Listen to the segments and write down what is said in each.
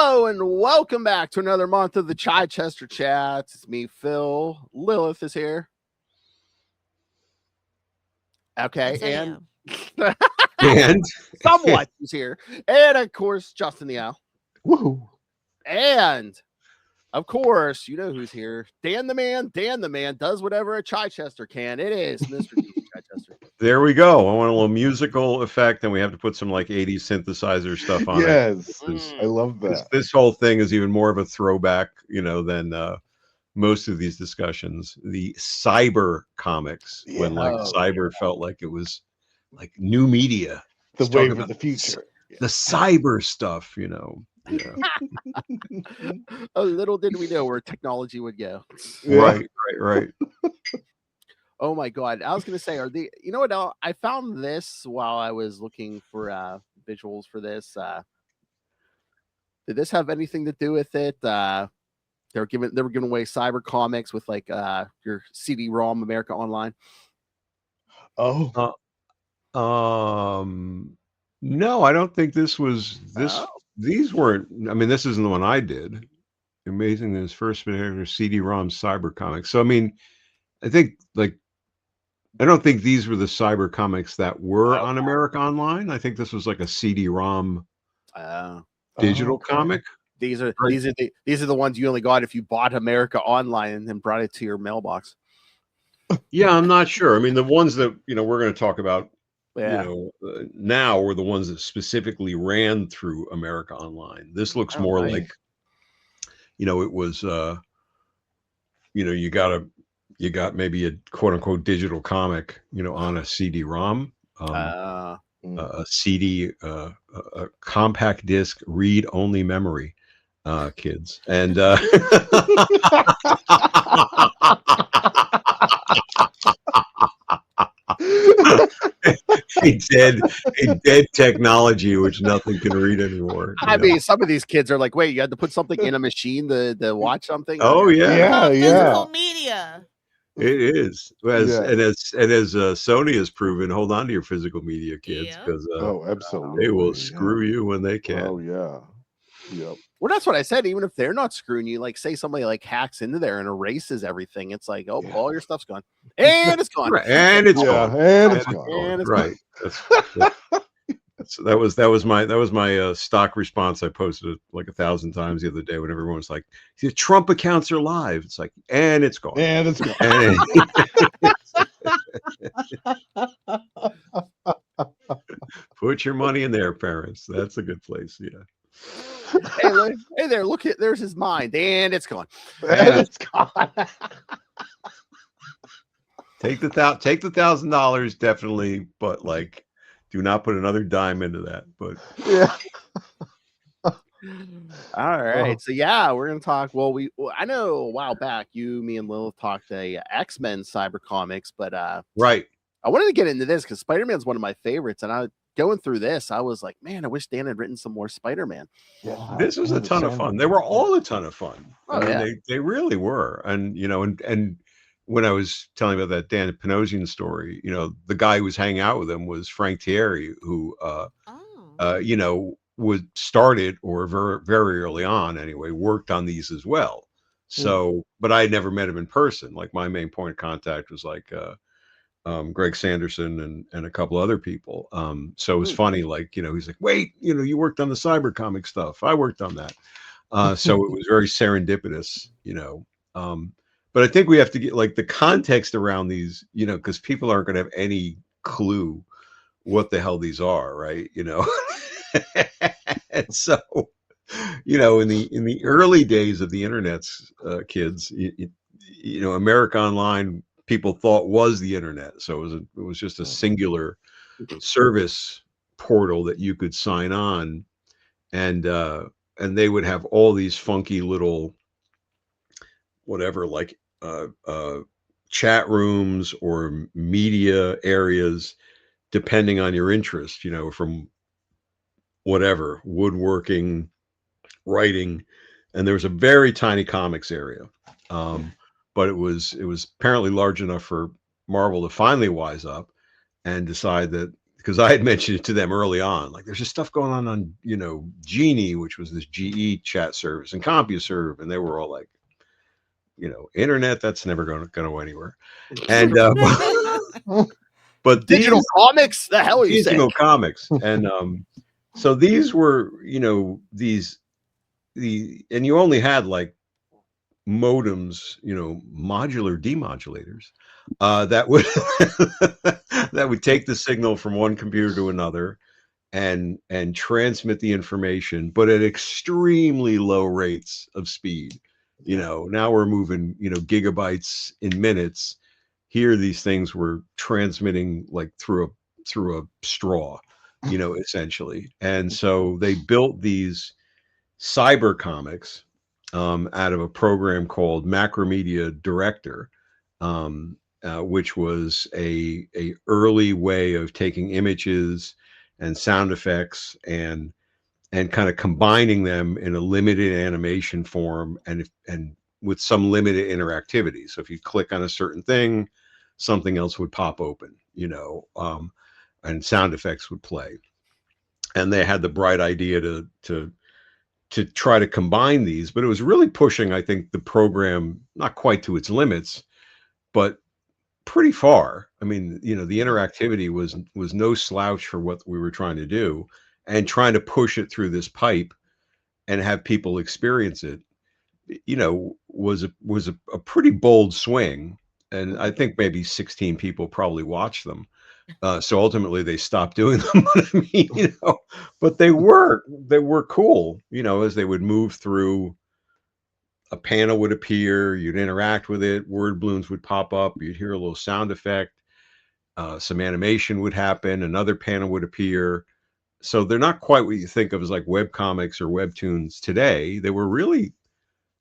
Hello and welcome back to another month of the Chichester Chats. It's me, Phil. Lilith is here. Okay, Yes, and somewhat is here. And of course, Justin the Owl. Woohoo. And of course, you know who's here. Dan the Man. Dan the Man does whatever a Chichester can. It is Mr. D. Chichester. There we go. I want a little musical effect, and we have to put some like 80s synthesizer stuff on it. Yes, I love that. This whole thing is even more of a throwback, than most of these discussions. The cyber comics, when like cyber felt like it was like new media. The wave of the future. The cyber stuff, Yeah. Oh, little did we know where technology would go. Right. Oh my God. I was going to say, you know what? I found this while I was looking for visuals for this. Did this have anything to do with it? They were giving away CyberComics with like your CD-ROM America Online. Oh. No, I don't think this was this. Oh. These weren't. I mean, this isn't the one I did. Amazing that his first CD-ROM CyberComics. So I mean, I think like. I don't think these were the CyberComics that were on America Online. I think this was like a CD-ROM digital comic. These are the ones you only got if you bought America Online and then brought it to your mailbox. Yeah, I'm not sure. I mean, the ones that we're going to talk about, now were the ones that specifically ran through America Online. This looks more like, it was, you got maybe a quote unquote digital comic, on a CD-ROM, a CD, a compact disc, read only memory, kids. And, a dead technology, which nothing can read anymore. I mean, some of these kids are like, wait, you had to put something in a machine to watch something? Oh, yeah. Physical media. It is, as Sony has proven. Hold on to your physical media, kids, because absolutely, they will screw you when they can. Oh yeah, yep. Well, that's what I said. Even if they're not screwing you, like say somebody like hacks into there and erases everything, it's like, all your stuff's gone, and it's gone, and it's gone, and it's gone. And it's right. That was my stock response. I posted it like 1,000 times the other day when everyone was like, "The Trump accounts are live." It's like, and it's gone, and it's gone. Put your money in there, parents. That's a good place. Yeah. Hey there, look at there's his mind, and it's gone. And it's gone. Take the $1,000 definitely, but like, do not put another dime into that. But yeah. All right. So we're gonna talk. Well, I know a while back me and Lilith talked X-Men CyberComics, but right. I wanted to get into this because Spider-Man's one of my favorites, and going through this, I was like, man, I wish Dan had written some more Spider-Man. Yeah, this was a ton of fun. They were all a ton of fun. Oh, they really were. And and when I was telling about that Dan Panosian story, the guy who was hanging out with him was Frank Thierry, who was started, or very, very early on anyway, worked on these as well. So, but I had never met him in person. Like my main point of contact was like Greg Sanderson and a couple other people. So it was funny, like, he's like, wait, you worked on the CyberComic stuff. I worked on that. So it was very serendipitous, but I think we have to get like the context around these, because people aren't going to have any clue what the hell these are, right? And so, in the early days of the internet's kids, America Online, people thought was the internet. So it was just a singular service portal that you could sign on, and they would have all these funky little whatever, like chat rooms or media areas, depending on your interest, from whatever, woodworking, writing, and there was a very tiny comics area. But it was apparently large enough for Marvel to finally wise up and decide that, because I had mentioned it to them early on. Like, there's just stuff going on, you know, Genie, which was this GE chat service, and CompuServe, and they were all like, you know, internet, that's never going to go anywhere. And but Digital these comics, the hell are you saying? digital comics, and so these were, you know, and you only had like modems, you know, modular demodulators that would that would take the signal from one computer to another and transmit the information, but at extremely low rates of speed. You know, now we're moving, you know, gigabytes in minutes. Here, these things were transmitting like through a straw, you know, essentially. And so they built these CyberComics out of a program called Macromedia Director, which was a early way of taking images and sound effects and kind of combining them in a limited animation form and with some limited interactivity. So if you click on a certain thing, something else would pop open, you know, and sound effects would play. And they had the bright idea to try to combine these, but it was really pushing, I think, the program not quite to its limits, but pretty far. I mean, you know, the interactivity was no slouch for what we were trying to do, and trying to push it through this pipe and have people experience it, you know, was a pretty bold swing. And I think maybe 16 people probably watched them. So ultimately they stopped doing them. I mean, you know, but they were cool, you know, as they would move through, a panel would appear, you'd interact with it, word balloons would pop up, you'd hear a little sound effect, some animation would happen, another panel would appear. So they're not quite what you think of as like web comics or webtoons today. They were really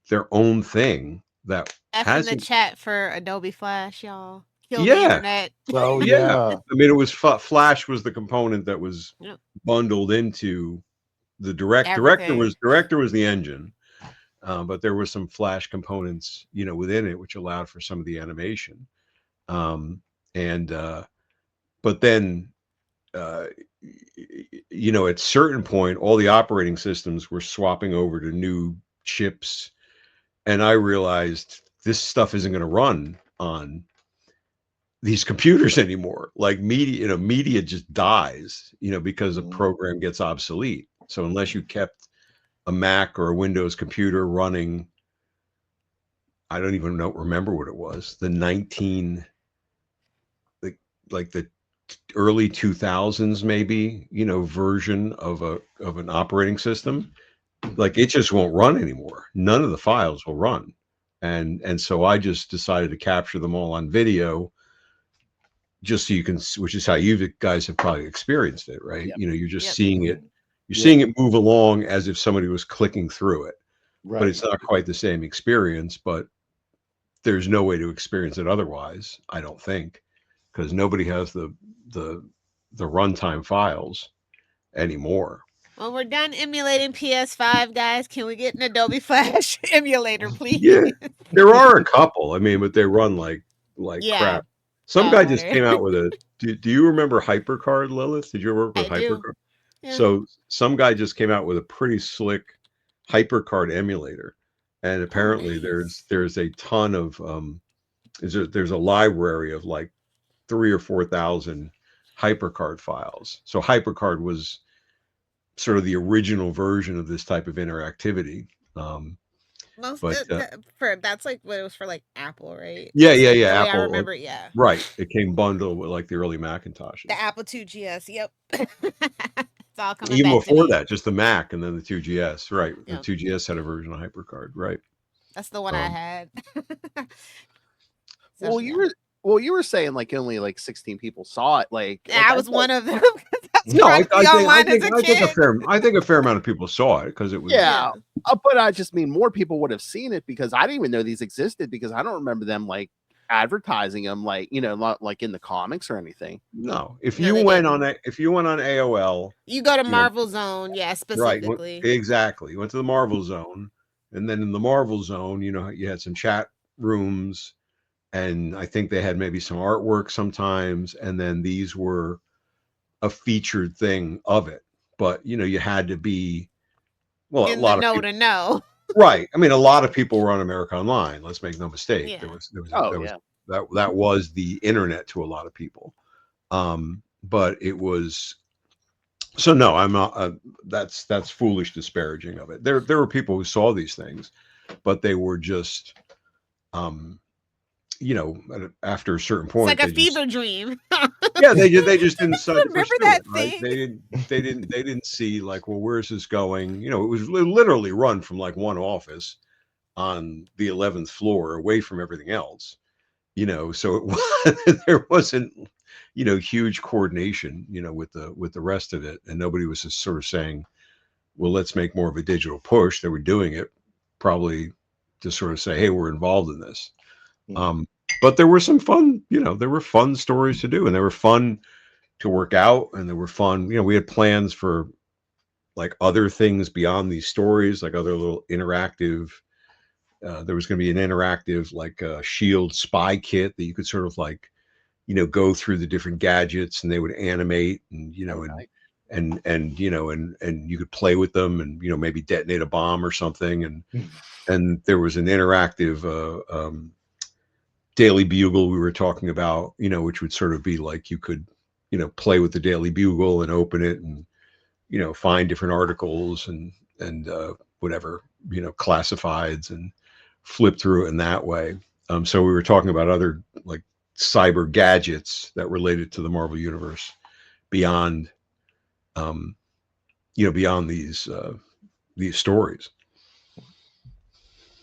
their own thing that F in the hasn't. chat for Adobe Flash, y'all. Kill the Yeah. internet. Oh Yeah. yeah. I mean, it was Flash was the component that was Yep. bundled into the director Everything. was the engine, but there were some Flash components, you know, within it, which allowed for some of the animation. And but then, you know, at certain point, all the operating systems were swapping over to new chips, and I realized this stuff isn't going to run on these computers anymore. Like media, you know, media just dies, you know, because a program gets obsolete. So unless you kept a Mac or a Windows computer running, I don't even remember what it was, the 19 like the early 2000s maybe, you know, version of an operating system, like it just won't run anymore. None of the files will run. And so I just decided to capture them all on video, just so you can, which is how you guys have probably experienced it, right? Yep. You know, you're just Yep. seeing it, seeing it move along as if somebody was clicking through it. Right. But it's not quite the same experience, but there's no way to experience it otherwise, I don't think, because nobody has the runtime files anymore. Well, we're done emulating PS5, guys. Can we get an Adobe Flash emulator, please? Yeah, there are a couple. I mean, but they run like Yeah. crap. Some guy just came out with a. Do you remember HyperCard, Lilith? Did you ever work with I do. HyperCard? Yeah. So some guy just came out with a pretty slick HyperCard emulator, and apparently nice. there's a ton of there's a library of like 3,000 or 4,000 HyperCard files. So HyperCard was sort of the original version of this type of interactivity. Most But that's like what it was for, like Apple, right? yeah, The way Apple. I remember it, yeah. Right. It came bundled with like the early Macintoshes. The Apple II GS, yep. It's all coming Even back before to me. that, just the Mac and then the 2GS. Right. Yep. The 2GS had a version of HyperCard. Right. That's the one I had. So, Well, you were saying like only like 16 people saw it. Like I was one of them. No, I think a a fair amount of people saw it because it was. Yeah. But I just mean more people would have seen it, because I didn't even know these existed, because I don't remember them like advertising them, like, you know, not like in the comics or anything. No, if No, you they went didn't. on AOL, You go to know, Marvel Zone, yeah, right? specifically. Exactly. You went to the Marvel Zone, and then in the Marvel Zone, you know, you had some chat rooms, and I think they had maybe some artwork sometimes, and then these were a featured thing of it, but you had to be, well, a In the lot of know people, to know. right. I mean, a lot of people were on America Online. Let's make no mistake. Yeah. Oh, There was yeah. that was the internet to a lot of people. But it was, so no, I'm not, that's foolish disparaging of it. There were people who saw these things, but they were just, after a certain It's point, like a they just, fever dream. yeah, they just didn't decide to Remember pursue that it, right? thing? They didn't see like, well, where's this going? It was literally run from like one office on the 11th floor away from everything else, so it was, there wasn't, huge coordination, with the rest of it. And nobody was just sort of saying, well, let's make more of a digital push. They were doing it probably to sort of say, hey, we're involved in this. But there were some fun, there were fun stories to do, and they were fun to work out, and they were fun. We had plans for like other things beyond these stories, like other little interactive. There was going to be an interactive like Shield spy kit that you could sort of like, go through the different gadgets, and they would animate, and and you could play with them, and maybe detonate a bomb or something, and there was an interactive Daily Bugle we were talking about, which would sort of be like you could, play with the Daily Bugle and open it and, find different articles and whatever, classifieds, and flip through it in that way. So we were talking about other like cyber gadgets that related to the Marvel universe beyond, beyond these stories.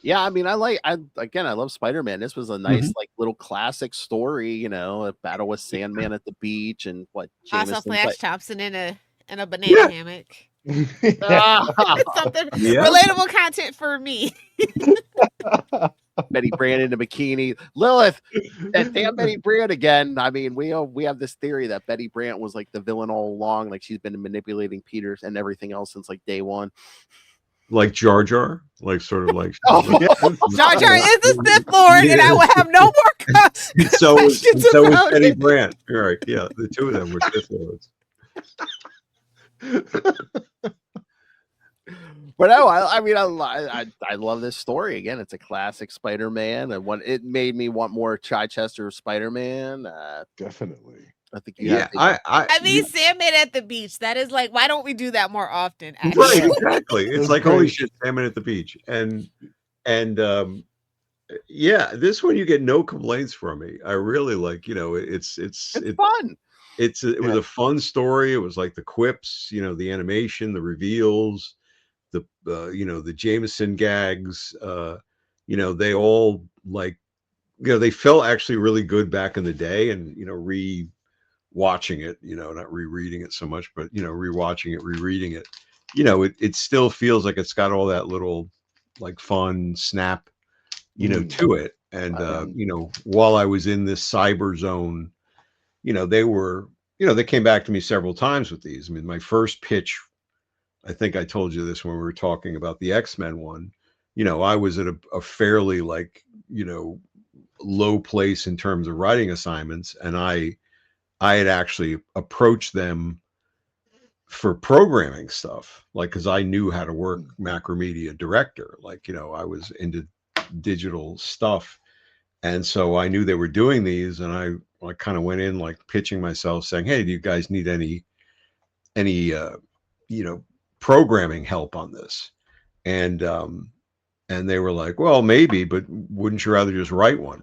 Yeah, I mean, I love Spider-Man. This was a nice, like, little classic story, a battle with Sandman at the beach, and what Also, Jameson. Flash Thompson in a banana hammock. Something relatable content for me. Betty Brand in a bikini. Lilith, that damn Betty Brand again. I mean, we have this theory that Betty Brant was like the villain all along. Like, she's been manipulating Peter and everything else since like day one. Like Jar Jar, like sort of like Jar Jar is the Sith Lord, and I will have no more so was about Betty it. Brant. All right, yeah, the two of them were Sith Lords. But no, I mean, I love this story. Again, it's a classic Spider-Man, and it made me want more Chichester Spider-Man. Definitely. I think I mean, Sandman at the beach. That is like, why don't we do that more often? Actually? Right, exactly. It's like, holy shit, Salmon at the beach, and yeah, this one you get no complaints from me. I really like, it's fun. It was a fun story. It was like the quips, the animation, the reveals, the the Jameson gags. They all like, they felt actually really good back in the day, and watching it, not rereading it so much, but rewatching it, rereading it, it still feels like it's got all that little like fun snap, to it. And while I was in this cyber zone, they came back to me several times with these. I mean, my first pitch, I think I told you this when we were talking about the X-Men one, I was at a fairly like, low place in terms of writing assignments, and I had actually approached them for programming stuff, like, because I knew how to work Macromedia Director, like, I was into digital stuff, and so I knew they were doing these, and I kind of went in like pitching myself, saying, hey, do you guys need any programming help on this? And they were like, well, maybe, but wouldn't you rather just write one?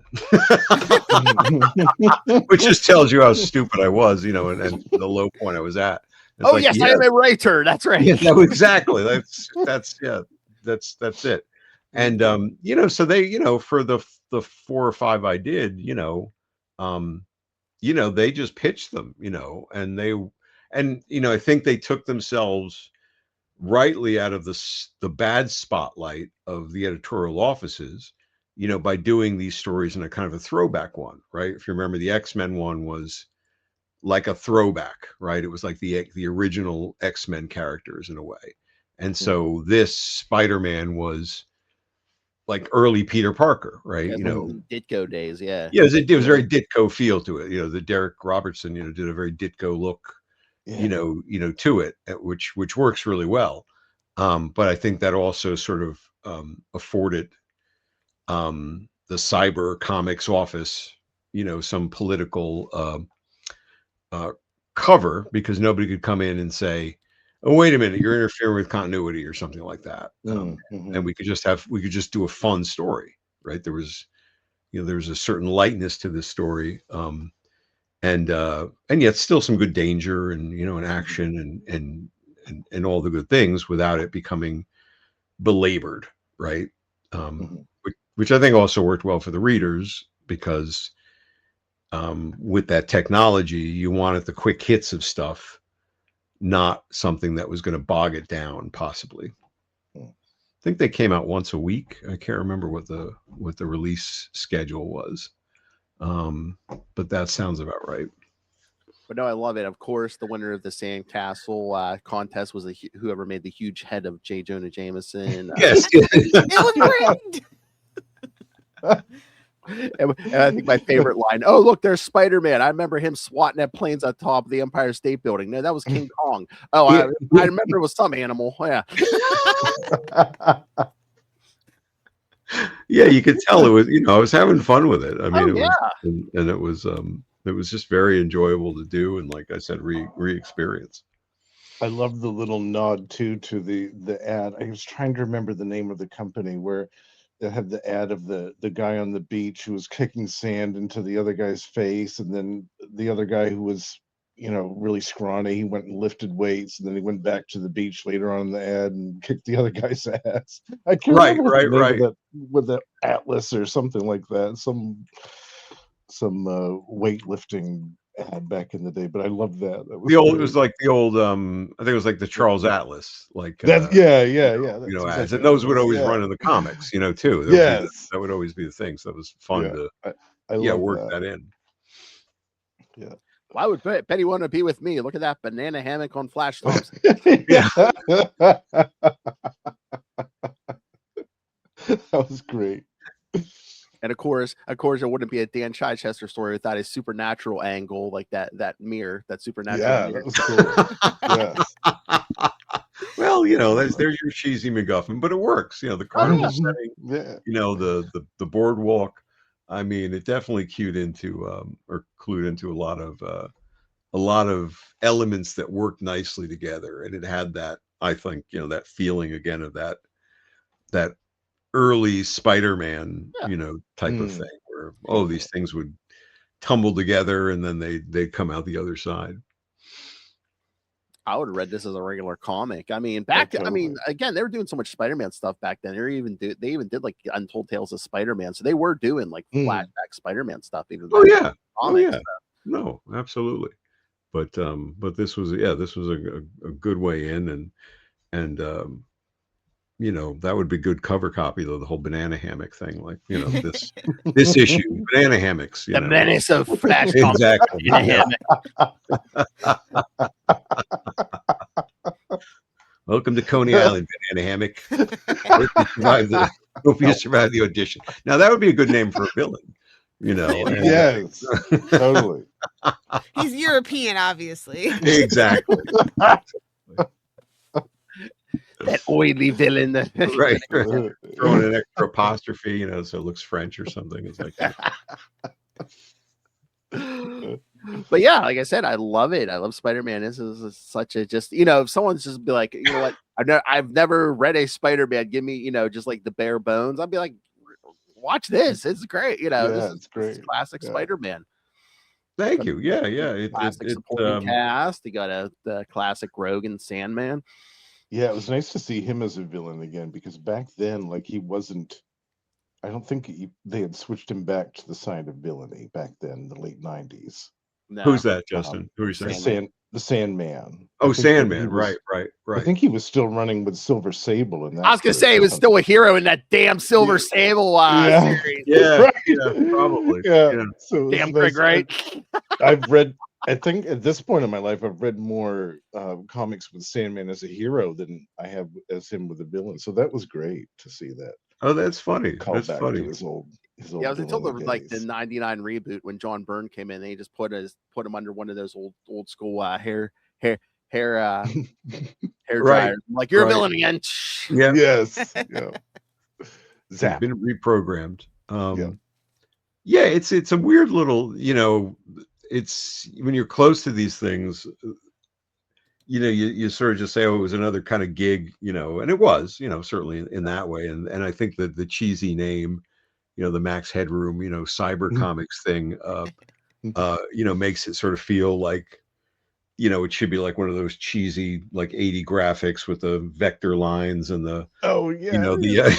Which just tells you how stupid I was, and the low point I was at. It's like, yes, I am a writer. That's right. Yeah, no, exactly. That's it. And so they, for the 4 or 5 I did, they just pitched them, and I think they took themselves rightly out of the bad spotlight of the editorial offices, by doing these stories in a kind of a throwback one, right? If you remember, the X-Men one was like a throwback, right? It was like the original X-Men characters in a way. And so this Spider-Man was like early Peter Parker, right? Ditko days, yeah. Yeah, it was very Ditko feel to it. The Derek Robertson, did a very Ditko look, to it, which works really well. But I think that also sort of afforded the cyber comics office, some political cover, because nobody could come in and say, "Oh, wait a minute, you're interfering with continuity" or something like that. And we could just do a fun story, right? There was a certain lightness to this story, and yet still some good danger and action and all the good things without it becoming belabored, right? Which I think also worked well for the readers, because with that technology, you wanted the quick hits of stuff, not something that was going to bog it down, possibly. I think they came out once a week. I can't remember what the release schedule was, but that sounds about right. But no, I love it. Of course, the winner of the Sandcastle contest was whoever made the huge head of J. Jonah Jameson. Yes, It was great. And I think my favorite line, "Oh, look, there's Spider-Man. I remember him swatting at planes on top of the Empire State Building. No, that was King Kong. Oh, I remember it was some animal. Yeah." Yeah, you could tell it was, I was having fun with it. I mean, it was just very enjoyable to do, and like I said, re-experience. I love the little nod too to the ad. I was trying to remember the name of the company where they had the ad of the guy on the beach who was kicking sand into the other guy's face, and then the other guy who was really scrawny, he went and lifted weights, and then he went back to the beach later on in the ad and kicked the other guy's ass. I can't remember what the name of that, with the Atlas or something like that, some weightlifting ad back in the day, but I love that. It was like the old I think it was like the Charles Atlas, like that. Ads, and those would always run in the comics, too. That would always be the thing. So it was fun to work that in. Yeah. Why would Betty want to be with me? Look at that banana hammock on Flash Thompson. That was great. And of course, it wouldn't be a Dan Chichester story without a supernatural angle, like that mirror, that supernatural. Yeah, mirror. That was cool. Yes. Well, there's your cheesy MacGuffin, but it works. The carnival setting, the boardwalk. I mean, it definitely clued into a lot of elements that worked nicely together, and it had that, I think, that feeling again of that early Spider-Man, type of thing, where these things would tumble together and then they'd come out the other side. I would have read this as a regular comic. I mean, again, they were doing so much Spider-Man stuff back then. They even did like Untold Tales of Spider-Man, so they were doing like flashback Spider-Man stuff. Even no, absolutely. But this was a good way in, and that would be good cover copy, though, the whole banana hammock thing, like this issue, banana hammocks, the menace of Flash. Exactly. Welcome to Coney Island, banana hammock. Hope you survive the audition. Now that would be a good name for a villain, Yes, totally. He's European, obviously. Exactly. That oily villain. Right. Throwing an extra apostrophe, so it looks French or something. It's like But yeah, like I said, I love it. I love Spider-Man. This is such a if someone's just be like, you know what, I've never read a Spider-Man, give me, just like the bare bones, I'd be like, watch this. It's great. It's great. It's classic Spider-Man. Thank you. Yeah. Classic supporting cast. You got the classic Rogue and Sandman. Yeah, it was nice to see him as a villain again, because back then, like, he wasn't. I don't think they had switched him back to the side of villainy back then in the late 90s. No. Who's that, Justin? Who are you saying? The Sandman. Oh, Sandman. Right. I think he was still running with Silver Sable in that. I was gonna say he was still a hero in that damn Silver Sable series. Yeah, probably. Yeah. So damn Greg, right? I've read. I think at this point in my life, I've read more comics with Sandman as a hero than I have as him with a villain. So that was great to see that. Oh, that's funny. That's funny. To his old yeah, it was until the 99 reboot when John Byrne came in. They just put him under one of those old school hair hair hair hair Right, dryer. I'm like, you're a right. villain again. Yeah, Yes. Yeah. it's Zap. been reprogrammed. Yeah. Yeah, it's a weird little, it's when you're close to these things, you sort of just say, oh, it was another kind of gig, and it was, certainly in that way. And I think that the cheesy name, the Max Headroom, CyberComics thing, makes it sort of feel like, it should be like one of those cheesy, like 80 graphics with the vector lines and the, Oh yeah. the, the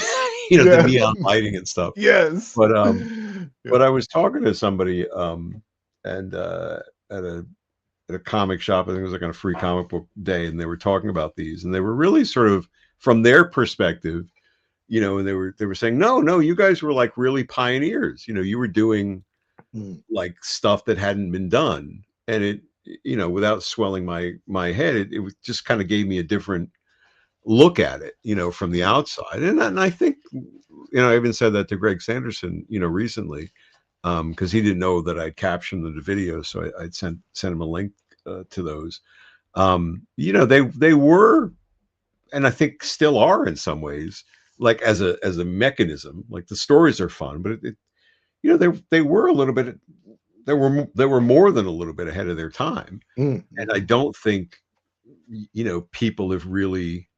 Yeah. neon lighting and stuff. Yes. But Yeah. I was talking to somebody and at a comic shop. I think it was like on a free comic book day, and they were talking about these, and they were really sort of from their perspective, and they were saying, no, you guys were like really pioneers. You were doing like stuff that hadn't been done, and it, without swelling my head, it was just kind of gave me a different look at it, from the outside. And I think, I even said that to Greg Sanderson, recently, because he didn't know that I'd captioned the video, so I'd sent him a link to those. They were, and I think still are in some ways, like as a mechanism. Like the stories are fun, but they were a little bit, they were more than a little bit ahead of their time, and I don't think people have really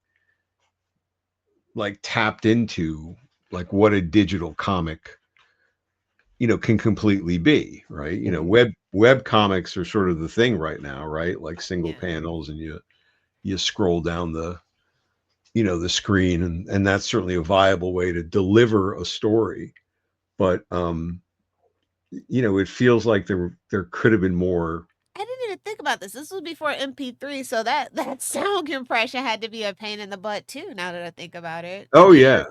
like tapped into like what a digital comic can completely be, right? Web comics are sort of the thing right now, right? Like single panels, and you scroll down the the screen, and that's certainly a viable way to deliver a story. But it feels like there could have been more. I didn't even think about this. This was before MP3, so that sound compression had to be a pain in the butt too. Now that I think about it. Oh yeah.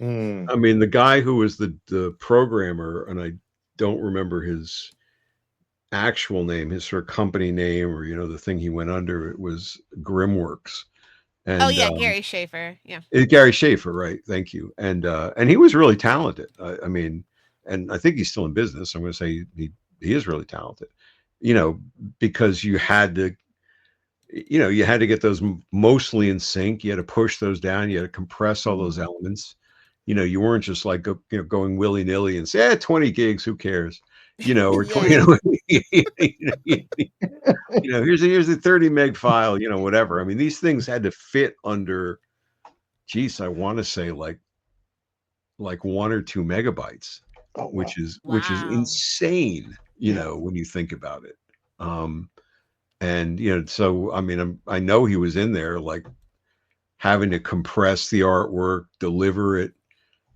Mm. I mean, the guy who was the programmer, and I don't remember his actual name, his sort of company name, or the thing he went under, it was Grimworks. And Oh yeah, Gary Schaefer. Yeah. Gary Schaefer, right? Thank you. And he was really talented. I mean, and I think he's still in business. I'm going to say he is really talented. Because you had to get those mostly in sync. You had to push those down. You had to compress all those elements. You weren't just like going willy nilly and say, 20 gigs, who cares? Or 20. Here's a 30 meg file. Whatever. I mean, these things had to fit under. Geez, I want to say like 1 or 2 megabytes, which is insane. When you think about it. And so I mean, I know he was in there like having to compress the artwork, deliver it,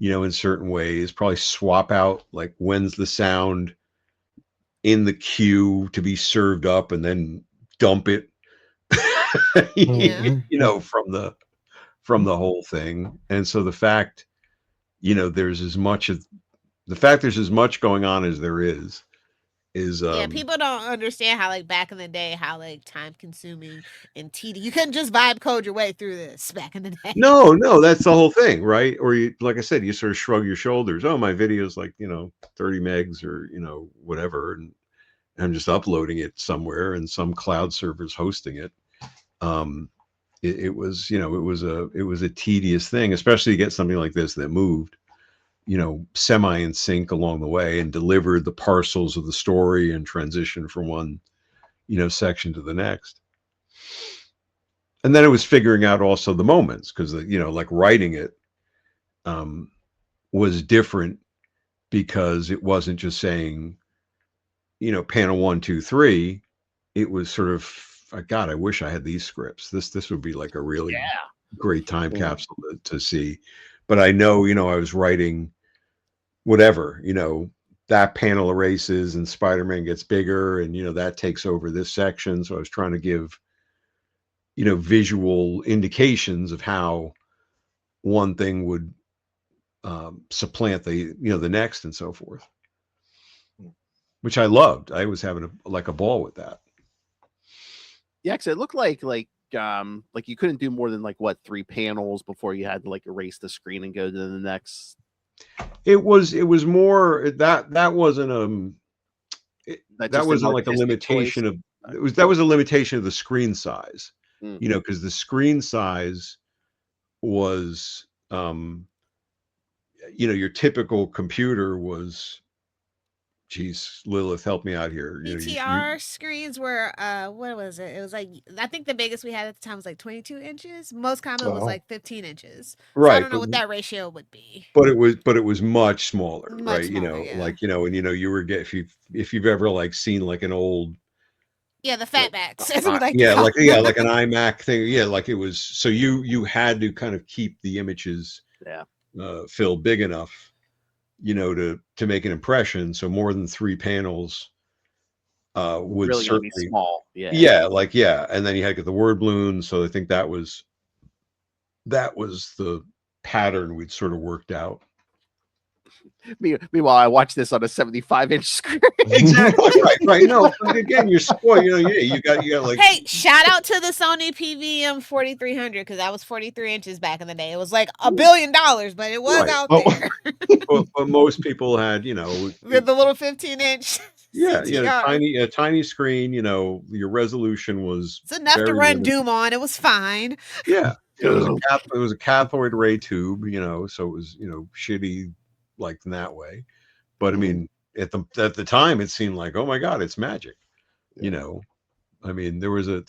in certain ways, probably swap out like when's the sound in the queue to be served up, and then dump it, from the whole thing. And so the fact, there's as much going on as there is people don't understand how like back in the day, how like time consuming and tedious. You couldn't just vibe code your way through this back in the day. No, that's the whole thing, right? Or you, like I said, you sort of shrug your shoulders. Oh, my video's like 30 megs or whatever, and I'm just uploading it somewhere, and some cloud server's hosting it. It was a tedious thing, especially to get something like this that moved semi in sync along the way and delivered the parcels of the story and transition from one section to the next. And then it was figuring out also the moments, because like writing it was different, because it wasn't just saying panel 1, 2, 3. It was sort of, God, I wish I had these scripts. This would be like a really great time capsule to see. But I know, I was writing whatever, that panel erases and Spider-Man gets bigger, and, that takes over this section. So I was trying to give, visual indications of how one thing would supplant the next and so forth, which I loved. I was having a ball with that. Yeah, because it looked like you couldn't do more than like 3 panels before you had to like erase the screen and go to the next. It was more that wasn't that wasn't like a limitation of that was a limitation of the screen size, Mm. you know, because the screen size was, you know, your typical computer was, geez, Lilith, help me out here. You know, PTR screens were what was it? It was like, I think the biggest we had at the time was like 22 inches. Most common was Wow. like 15 inches. So I right, don't know what that ratio would be. but it was much smaller, Much right? You smaller, know, yeah. like, you know, and you know, you were if you've ever like seen like an old, Yeah, the fatbacks, as we like to yeah, call like them. like an iMac thing, yeah, like it was. So you had to kind of keep the images, Yeah. Phil, big enough, you know, to make an impression. So more than 3 panels would Really gonna be certainly, small. Yeah. yeah, like, yeah, and then you had to get the word balloons. So I think that was the pattern we'd sort of worked out. Meanwhile, I watched this on a 75-inch screen. Exactly. Right. No, but again, you're spoiled. You know, yeah, you got like. Hey, shout out to the Sony PVM 4300 because that was 43 inches back in the day. It was like $1 billion, but it was Right. out Oh. there. But most people had, you know, With the little 15-inch yeah, CTR. you know, tiny screen. You know, your resolution was It's enough to very run limited. Doom on. It was fine. Yeah, it was a cathode ray tube. You know, so it was, you know, shitty like in that way. But I mean, at the time, it seemed like, oh my god, it's magic. You know, I mean, there was a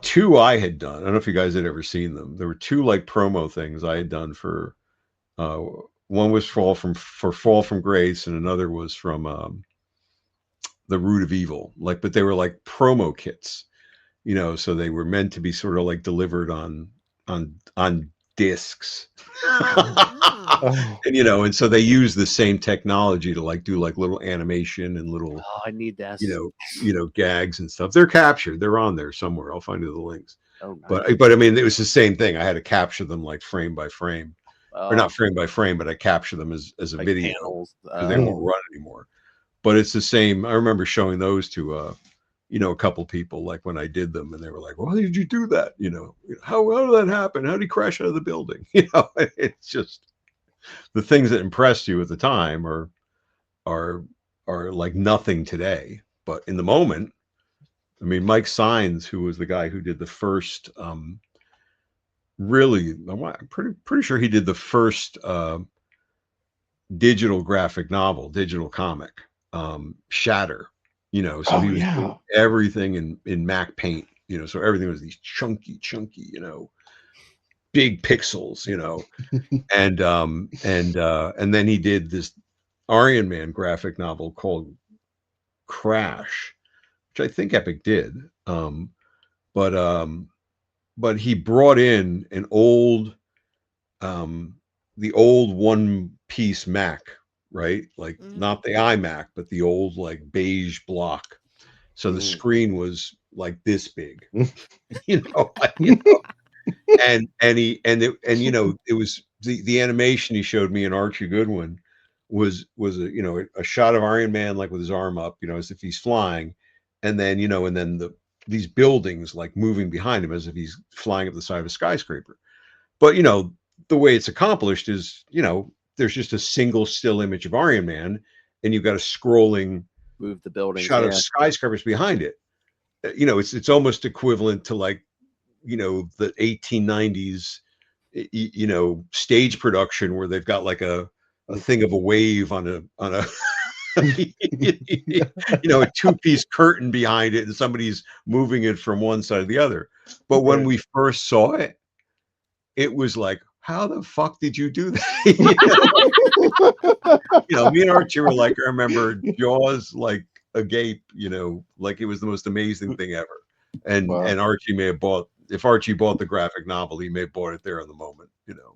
2 I had done. I don't know if you guys had ever seen them. There were 2 like promo things I had done for. One was for Fall from Grace, and another was from the Root of Evil. Like, but they were like promo kits, you know. So they were meant to be sort of like delivered on discs. Oh. And you know, and so they use the same technology to like do like little animation and little, Oh, I need this. you know, gags and stuff. They're captured. They're on there somewhere. I'll find you the links. Oh, nice. But I mean, it was the same thing. I had to capture them like frame by frame, or not Oh, frame by frame, but I capture them as a like video panels. because they won't run anymore. But it's the same. I remember showing those to you know, a couple people like when I did them, and they were like, "Why did you do that? You know, how did that happen? How did he crash out of the building?" You know, it's just the things that impressed you at the time are like nothing today. But in the moment, I mean, Mike Sines, who was the guy who did the first, really, I'm pretty sure he did the first digital graphic novel, digital comic, Shatter. You know, so he was doing everything in Mac Paint. You know, so everything was these chunky, you know, big pixels. You know, and then he did this Iron Man graphic novel called Crash, which I think Epic did. But he brought in an old, the old one-piece Mac, right? Like not the iMac, but the old like beige block. So the screen was like this big, you know, and you know, it was the animation he showed me in Archie Goodwin was a, you know, a shot of Iron Man like with his arm up, you know, as if he's flying, and then, you know, and then these buildings like moving behind him as if he's flying up the side of a skyscraper. But you know, the way it's accomplished is, you know, there's just a single still image of Iron Man, and you've got a scrolling Move the buildings, shot of skyscrapers behind it. You know, it's almost equivalent to like, you know, the 1890s, you know, stage production where they've got like a thing of a wave on a you know, a 2-piece curtain behind it, and somebody's moving it from one side to the other. But when we first saw it, it was like, how the fuck did you do that? You know, me and Archie were like, I remember jaws like agape, you know, like it was the most amazing thing ever. And Archie may have bought, if Archie bought the graphic novel, he may have bought it there in the moment, you know.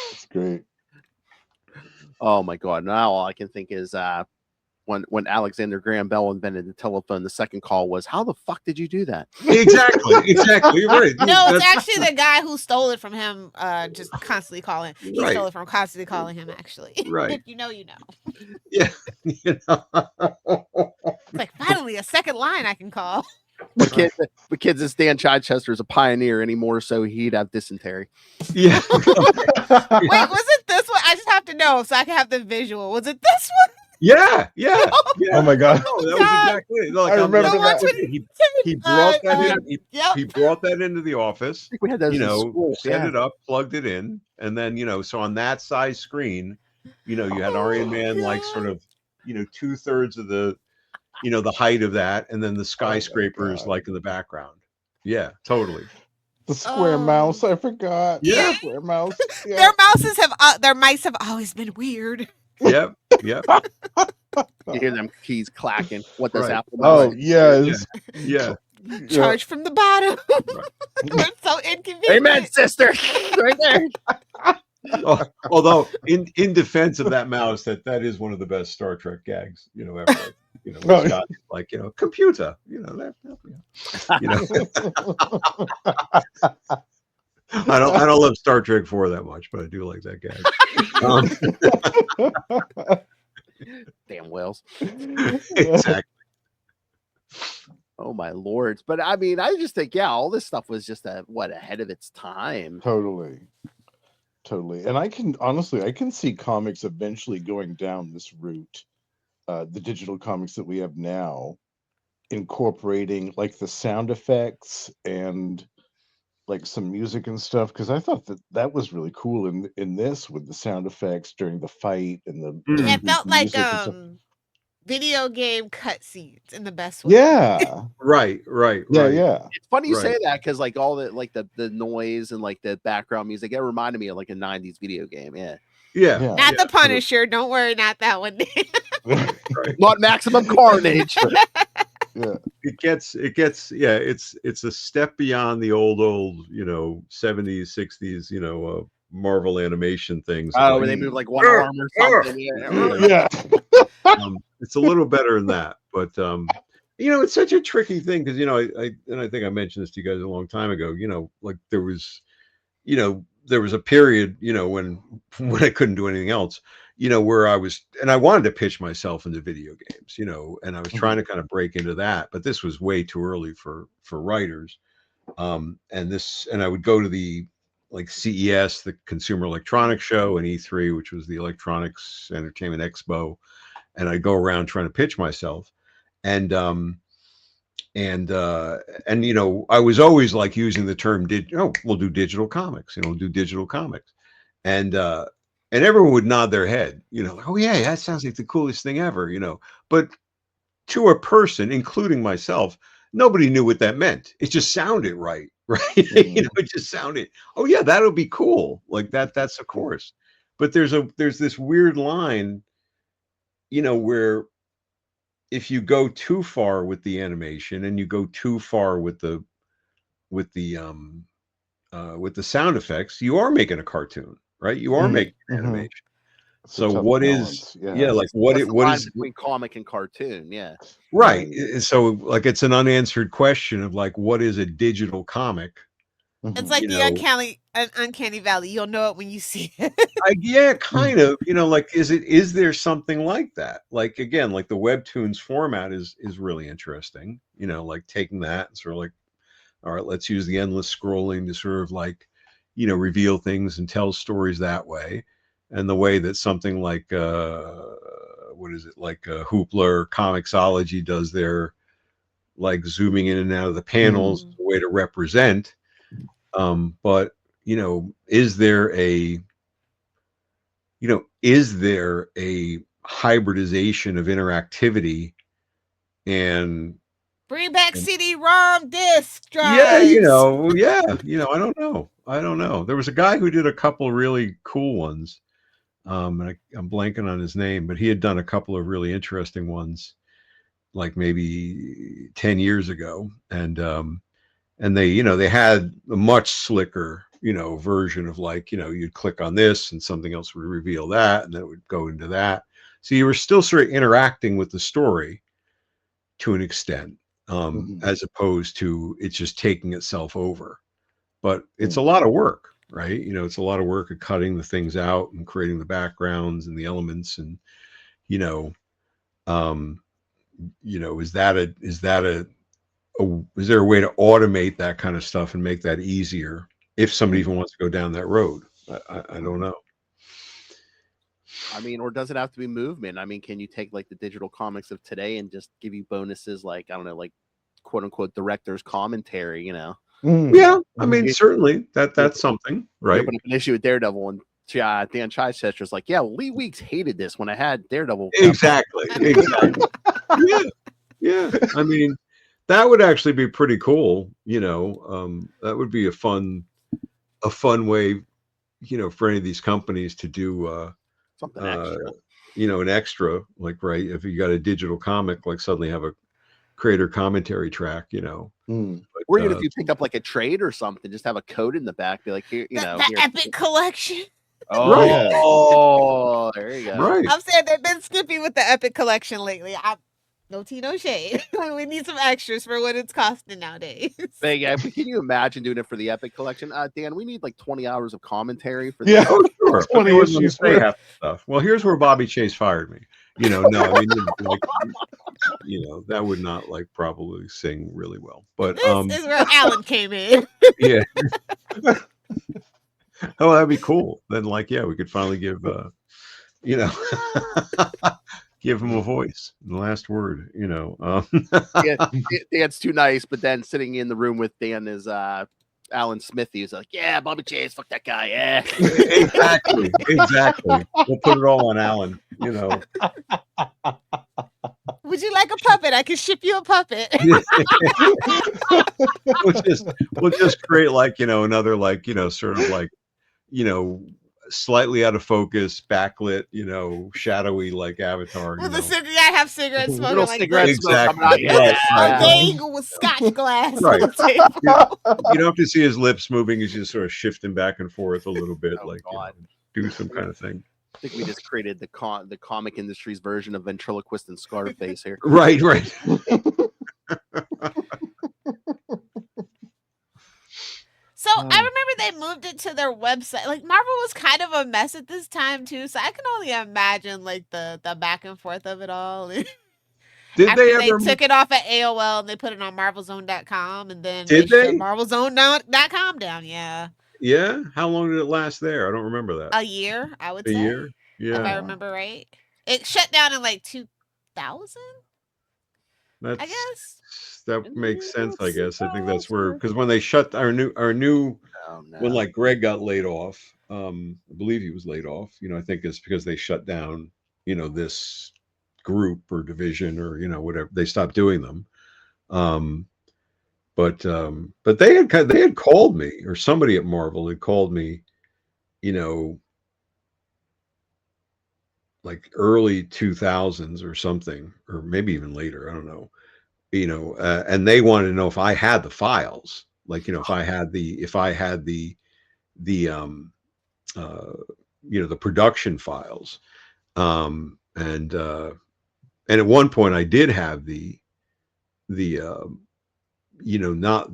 That's great. Oh my god! Now all I can think is when Alexander Graham Bell invented the telephone, the second call was, "How the fuck did you do that?" Exactly. You're right. No, it's actually the guy who stole it from him. Just constantly calling. He stole it from constantly calling him. Actually, right? If you know, you know. Yeah. You know. It's like finally a second line I can call. The kids, this Dan Chichester is a pioneer anymore, so he'd have dysentery. Yeah. Wait, was it this one? I just have to know so I can have the visual. Was it this one? Yeah. Oh my God. No, that was exactly it. Like, I remember that. He brought that in. Yep. He brought that into the office. I think we had those in school. Set it up, plugged it in, and then so on that size screen, you had Iron Man like sort of 2/3 of the the height of that, and then the skyscrapers like in the background. Yeah, totally. The square mouse, I forgot. Yeah. The square mouse. Yeah. Their mice have always been weird. Yep. You hear them keys clacking. What does Right. Apple? Oh yes. Yeah. Charge from the bottom. It's so inconvenient. Amen, sister. Right there. Although in defense of that mouse, that is one of the best Star Trek gags ever. Scott, like computer. That. I don't love Star Trek 4 that much, but I do like that gag. Damn whales. Exactly. Oh my lords. But I mean, I just think, all this stuff was just ahead of its time. Totally. And I can see comics eventually going down this route. The digital comics that we have now, incorporating like the sound effects and like some music and stuff, because I thought that was really cool in this, with the sound effects during the fight and the It felt like video game cutscenes in the best way. Yeah. Right. Yeah. It's funny you say that, because like all the like the noise and like the background music, it reminded me of like a 90s video game. Yeah. Not the Punisher. Don't worry, not that one. Right. Not Maximum Carnage. Yeah. It gets it's a step beyond the old 70s 60s Marvel animation things. Where they move like one arm or something. Yeah. It's a little better than that, but it's such a tricky thing, because I think I mentioned this to you guys a long time ago. Like there was a period when I couldn't do anything else, where I wanted to pitch myself into video games, and I was trying to kind of break into that, but this was way too early for writers. And I would go to the CES, the Consumer Electronics Show, and E3, which was the Electronics Entertainment Expo, and I'd go around trying to pitch myself, and I was always like using the term we'll do digital comics, and everyone would nod their head, like, oh yeah, that sounds like the coolest thing ever, but to a person, including myself, nobody knew what that meant. It just sounded right. It just sounded, oh yeah, that'll be cool, like that's of course. But there's this weird line, where if you go too far with the animation and you go too far with the sound effects, you are making a cartoon, right? You are making animation. So what is what is between comic and cartoon? Yeah. Right. So like it's an unanswered question of like, what is a digital comic? It's like the uncanny valley. You'll know it when you see it. Yeah, kind of. Like, is there something like that? Like, again, like the webtoons format is really interesting. Like taking that and sort of like, all right, let's use the endless scrolling to sort of like, reveal things and tell stories that way. And the way that something like Hoopla or Comixology does their like zooming in and out of the panels, a way to represent. But is there a hybridization of interactivity and bring back CD-ROM disc drives? I don't know. There was a guy who did a couple really cool ones. And I'm blanking on his name, but he had done a couple of really interesting ones, like maybe 10 years ago. And they had a much slicker, version of like, you'd click on this and something else would reveal that, and then it would go into that. So you were still sort of interacting with the story to an extent, as opposed to it's just taking itself over. But it's a lot of work, right? It's a lot of work of cutting the things out and creating the backgrounds and the elements, and is there a way to automate that kind of stuff and make that easier if somebody even wants to go down that road? I don't know. I mean, or does it have to be movement? I mean, can you take like the digital comics of today and just give you bonuses like, I don't know, like quote unquote director's commentary, you know? Yeah, I mean, You- certainly you that's something, you right? open up an issue with Daredevil and Dan Chichester's like, yeah, Lee Weeks hated this when I had Daredevil. Exactly. Yeah, yeah. I mean, that would actually be pretty cool. That would be a fun way, for any of these companies to do, Something extra. an extra, like, right, if you got a digital comic, like suddenly have a creator commentary track, But, Or even if you pick up like a trade or something, just have a code in the back, be like, here, The here. Epic Collection. Oh, there you go. right. I'm saying they've been skippy with the Epic Collection lately. No tea, no shade. We need some extras for what it's costing nowadays. But yeah, but can you imagine doing it for the Epic Collection? Dan, we need like 20 hours of commentary for Yeah. this. Oh, sure. 20 Let me issues say worth. half the stuff. Well, here's where Bobby Chase fired me. No, I mean, like, that would not like probably sing really well. But This is where Alan came in. yeah. Oh, that'd be cool. Then, like, yeah, we could finally give give him a voice. The last word, Yeah, Dan's too nice, but then sitting in the room with Dan is Alan Smithy, who's like, yeah, Bobby Chase, fuck that guy, yeah. Exactly. We'll put it all on Alan. Would you like a puppet? I can ship you a puppet. We'll just create like another like sort of like slightly out of focus, backlit, shadowy like avatar. With a cigarette, I have cigarette smoking Little like cigarette this. smoke coming out. Exactly. A Yeah. bagel with scotch glass Right. on the table. You don't have to see his lips moving. He's just sort of shifting back and forth a little bit, Oh, like God. do some kind of thing. I think we just created the comic industry's version of ventriloquist and Scarface here. Right. So I remember they moved it to their website. Like Marvel was kind of a mess at this time too. So I can only imagine like the back and forth of it all. Did After they they ever took it off at AOL and they put it on MarvelZone.com and then Did they they? shut MarvelZone.com down. Yeah, Yeah. How long did it last there? I don't remember that. a year I would A say. year? If I Yeah. remember right. It shut down in like 2000. That's, I guess. that makes sense, I guess. I think that's 2000. where, because when they shut our new Oh, no. when like Greg got laid off, I believe he was laid off, I think it's because they shut down, this group or division or, whatever, they stopped doing them. But they had called me, or somebody at Marvel had called me, like early 2000s or something, or maybe even later, I don't know, and they wanted to know if I had the files, like, if I had the the production files. And at one point I did have the not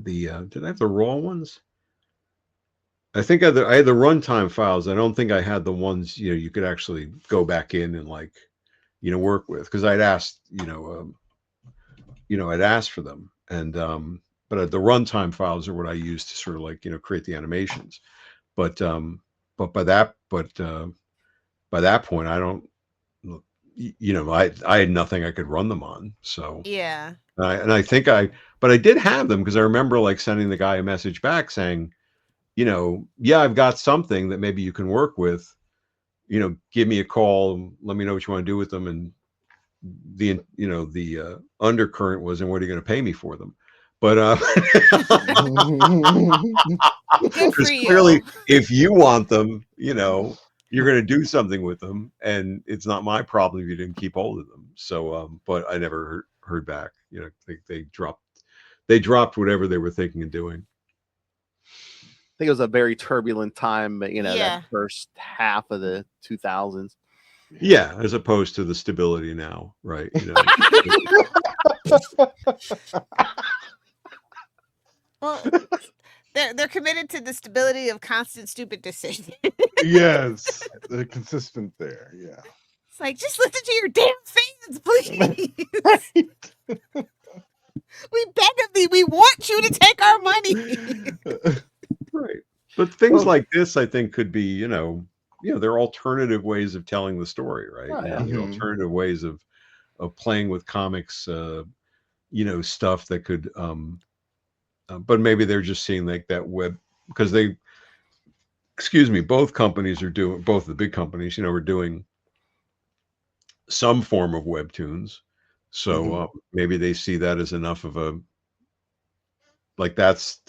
the did I have the raw ones? I think I had the runtime files. I don't think I had the ones you could actually go back in and like work with, because I'd asked I'd asked for them, and but the runtime files are what I use to sort of like create the animations. But by that point I don't I had nothing I could run them on. So Yeah. I think but I did have them, because I remember like sending the guy a message back saying, yeah, I've got something that maybe you can work with, give me a call, let me know what you want to do with them. And the undercurrent was, and what are you going to pay me for them? But Good for you. clearly if you want them, you're going to do something with them, and it's not my problem if you didn't keep hold of them. So but I never heard back. They dropped whatever they were thinking of doing. I think it was a very turbulent time, Yeah. that first half of the 2000s. Yeah, as opposed to the stability now, right? Well, they're committed to the stability of constant stupid decisions. Yes, they're consistent there. Yeah. It's like, just listen to your damn fans, please. We beg of thee. We want you to take our money. Right. But things like this, I think, could be, there are alternative ways of telling the story, right? Oh, yeah. And, alternative ways of playing with comics, stuff that could, but maybe they're just seeing like that web, because both companies are doing, both the big companies, are doing some form of webtoons. So maybe they see that as enough of a, like, that's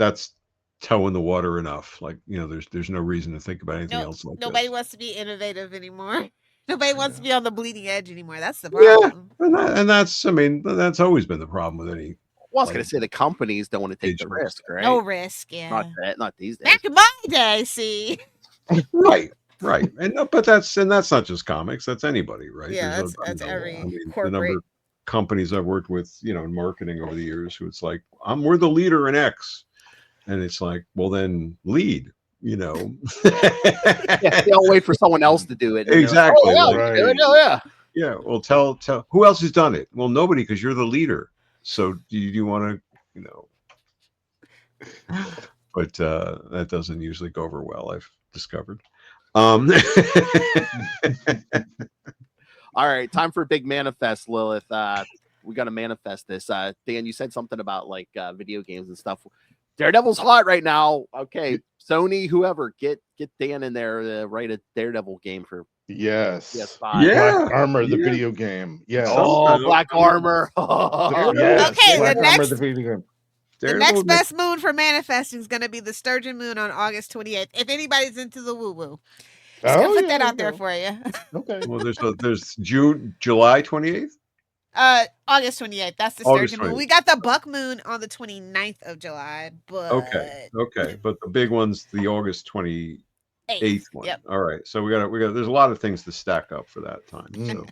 toe in the water enough. Like, there's no reason to think about anything else like Nobody this. wants to be innovative anymore. Nobody wants to be on the bleeding edge anymore. That's the Yeah, problem. and that's always been the problem with any. Well, I was going to say the companies don't want to take the digital risk, stuff. right? No risk, yeah. Not these days. Back in my day, see. Right. And but that's not just comics, that's anybody, right? Yeah, There's that's every the number corporate. of companies I've worked with, in marketing over the years, who it's like, we're the leader in X. And it's like, well, then lead, Yeah, they don't wait for someone else to do it. Exactly. Like, Right. yeah. Yeah. Well, tell who else has done it? Well, nobody, because you're the leader. So do you want to, but that doesn't usually go over well, I've discovered. All right, time for a big manifest, Lilith. We got to manifest this. Dan, you said something about like video games and stuff. Daredevil's hot right now. Okay, Sony, whoever, get Dan in there to write a Daredevil game for Yes. PS5. Yeah. Black Armor, the video game. Yes. Oh, Black Armor. Yes. Okay, Black the Armor, next- the video game. The next best moon for manifesting is going to be the Sturgeon Moon on August 28th. If anybody's into the woo-woo. Just gonna put that out there for you. Okay. Well, there's July 28th. August 28th. That's the August Sturgeon Moon. 28th. We got the Buck Moon on the 29th of July, but Okay. But the big one's the August 28th one. Yep. All right. So we got there's a lot of things to stack up for that time. So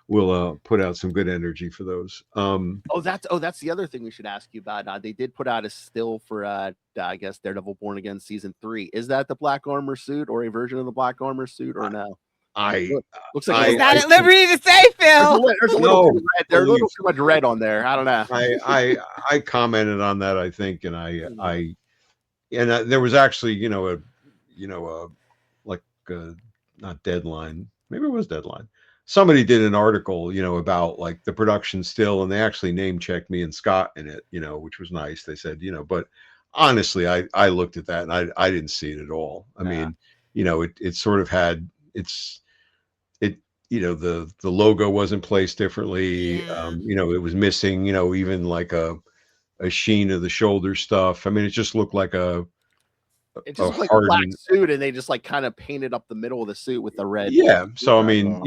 we'll put out some good energy for those. That's the other thing we should ask you about. They did put out a still for I guess Daredevil Born Again season 3. Is that the Black Armor suit or a version of the Black Armor suit or no? He's Looks like not at liberty to say, Phil. There's a little too much red on there. I don't know. I commented on that, I think, and there was actually not Deadline, maybe it was Deadline. Somebody did an article, about like the production still, and they actually name checked me and Scott in it, which was nice. They said, but honestly, I looked at that and I didn't see it at all. I mean, it sort of had the logo wasn't placed differently. Yeah. It was missing, even like a sheen of the shoulder stuff. I mean, it just looked like it just looked like a black suit, and they just like kind of painted up the middle of the suit with the red. Yeah. So I mean,